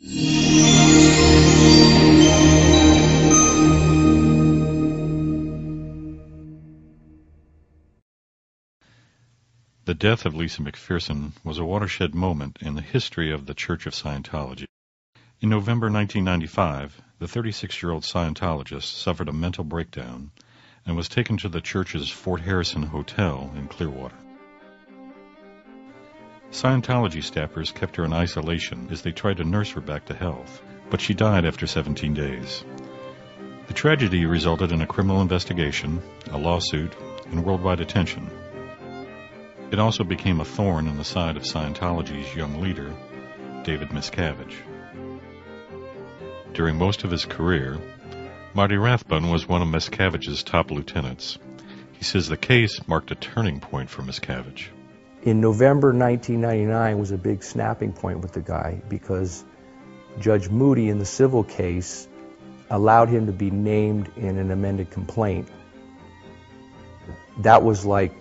The death of Lisa McPherson was a watershed moment in the history of the Church of Scientology. In November 1995, the 36-year-old Scientologist suffered a mental breakdown and was taken to the church's Fort Harrison Hotel in Clearwater. Scientology staffers kept her in isolation as they tried to nurse her back to health, but she died after 17 days. The tragedy resulted in a criminal investigation, a lawsuit, and worldwide attention. It also became a thorn in the side of Scientology's young leader, David Miscavige. During most of his career, Marty Rathbun was one of Miscavige's top lieutenants. He says the case marked a turning point for Miscavige. In November 1999 was a big snapping point with the guy because Judge Moody in the civil case allowed him to be named in an amended complaint. That was like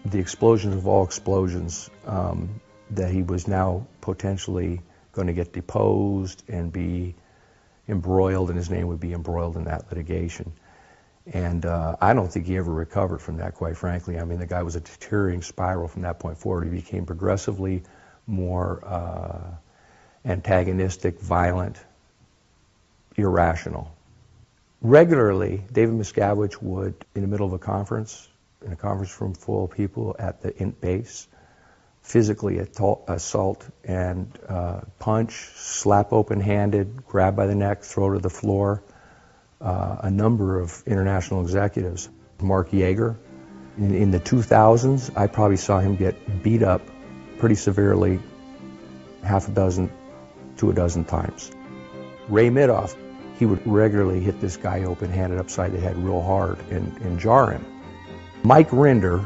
the explosion of all explosions, that he was now potentially going to get deposed and be embroiled, and his name would be embroiled in that litigation. And I don't think he ever recovered from that, quite frankly. I mean, the guy was a deteriorating spiral from that point forward. He became progressively more antagonistic, violent, irrational. Regularly, David Miscavige would, in the middle of a conference, in a conference room full of people at the INT base, physically assault and punch, slap open-handed, grab by the neck, throw to the floor, a number of international executives. Mark Yeager. In the 2000s, I probably saw him get beat up pretty severely half a dozen to a dozen times. Ray Midoff, he would regularly hit this guy open-handed upside the head real hard and jar him. Mike Rinder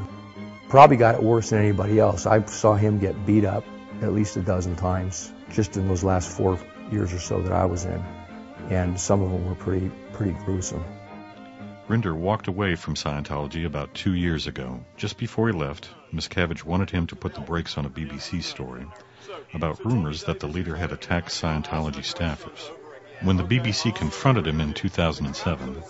probably got it worse than anybody else. I saw him get beat up at least a dozen times just in those last 4 years or so that I was in, and some of them were pretty gruesome. Rinder walked away from Scientology about 2 years ago. Just before he left, Miscavige wanted him to put the brakes on a BBC story about rumors that the leader had attacked Scientology staffers. When the BBC confronted him in 2007,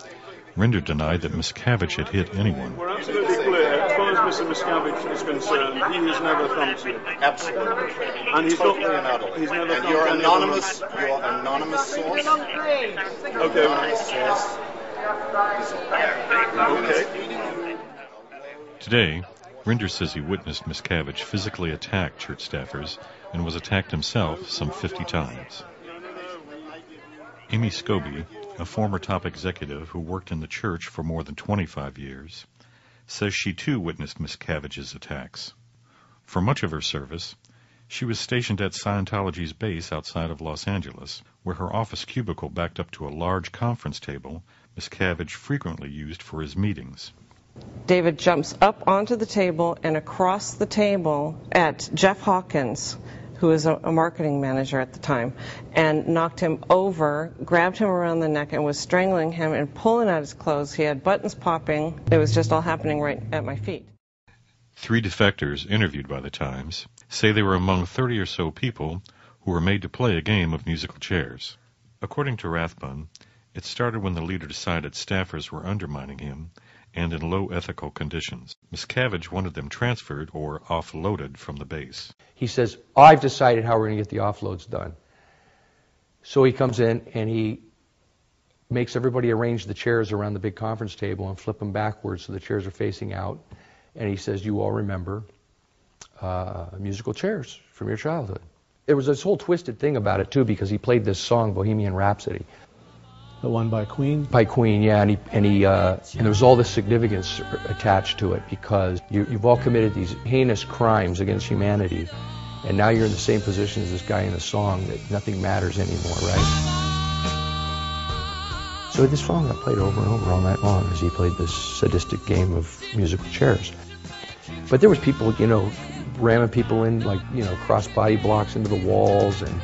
Rinder denied that Miscavige had hit anyone. We're absolutely clear. As far as Mr. Miscavige is concerned, he has never thumped you. Absolutely. And he's totally not, and utterly. he's never And thumped your anyone. anonymous source. Okay. Anonymous source. Okay. Today, Rinder says he witnessed Miscavige physically attack church staffers and was attacked himself some 50 times. Amy Scobie, a former top executive who worked in the church for more than 25 years, says she too witnessed Miscavige's attacks. For much of her service, she was stationed at Scientology's base outside of Los Angeles, where her office cubicle backed up to a large conference table Miscavige frequently used for his meetings. David jumps up onto the table and across the table at Jeff Hawkins, who was a marketing manager at the time, and knocked him over, grabbed him around the neck, and was strangling him and pulling out his clothes. He had buttons popping. It was just all happening right at my feet. 3 defectors interviewed by the Times say they were among 30 or so people who were made to play a game of musical chairs. According to Rathbun, it started when the leader decided staffers were undermining him and in low ethical conditions. Miscavige wanted them transferred or offloaded from the base. He says, I've decided how we're going to get the offloads done. So he comes in and he makes everybody arrange the chairs around the big conference table and flip them backwards so the chairs are facing out. And he says, you all remember musical chairs from your childhood. There was this whole twisted thing about it, too, because he played this song, Bohemian Rhapsody. The one by Queen? By Queen, yeah, and there was all this significance attached to it because you've all committed these heinous crimes against humanity, and now you're in the same position as this guy in the song that nothing matters anymore, right? So this song got played over and over all night long as he played this sadistic game of musical chairs. But there was people, ramming people in, cross-body blocks into the walls and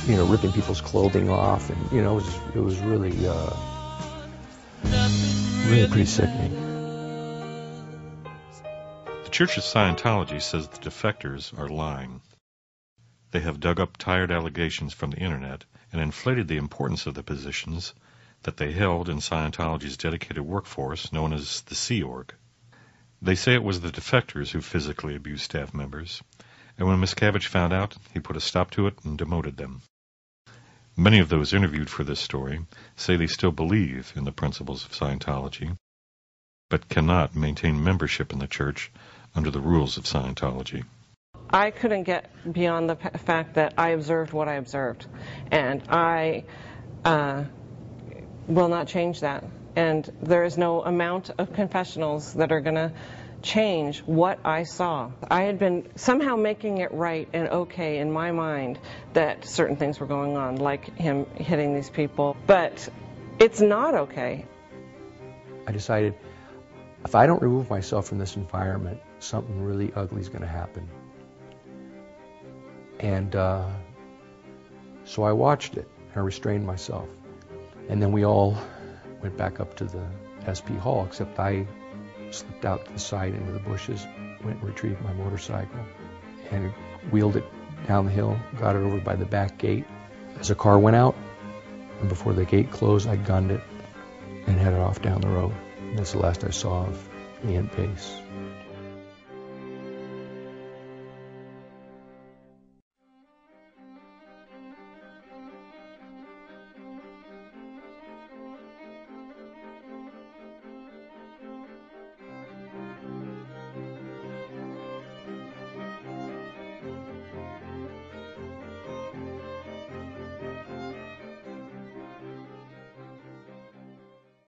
ripping people's clothing off, and it was really pretty sickening. The Church of Scientology says the defectors are lying. They have dug up tired allegations from the internet and inflated the importance of the positions that they held in Scientology's dedicated workforce known as the Sea Org. They say it was the defectors who physically abused staff members, and when Miscavige found out, he put a stop to it and demoted them. Many of those interviewed for this story say they still believe in the principles of Scientology, but cannot maintain membership in the church under the rules of Scientology. I couldn't get beyond the fact that I observed what I observed, and I will not change that. And there is no amount of confessionals that are going to change what I saw. I had been somehow making it right and okay in my mind that certain things were going on, like him hitting these people, but it's not okay. I decided if I don't remove myself from this environment, something really ugly is going to happen. And so I watched it. I restrained myself. And then we all went back up to the SP Hall, except I slipped out to the side into the bushes, went and retrieved my motorcycle, and wheeled it down the hill, got it over by the back gate. As a car went out, and before the gate closed, I gunned it and headed off down the road. And that's the last I saw of the Int Base.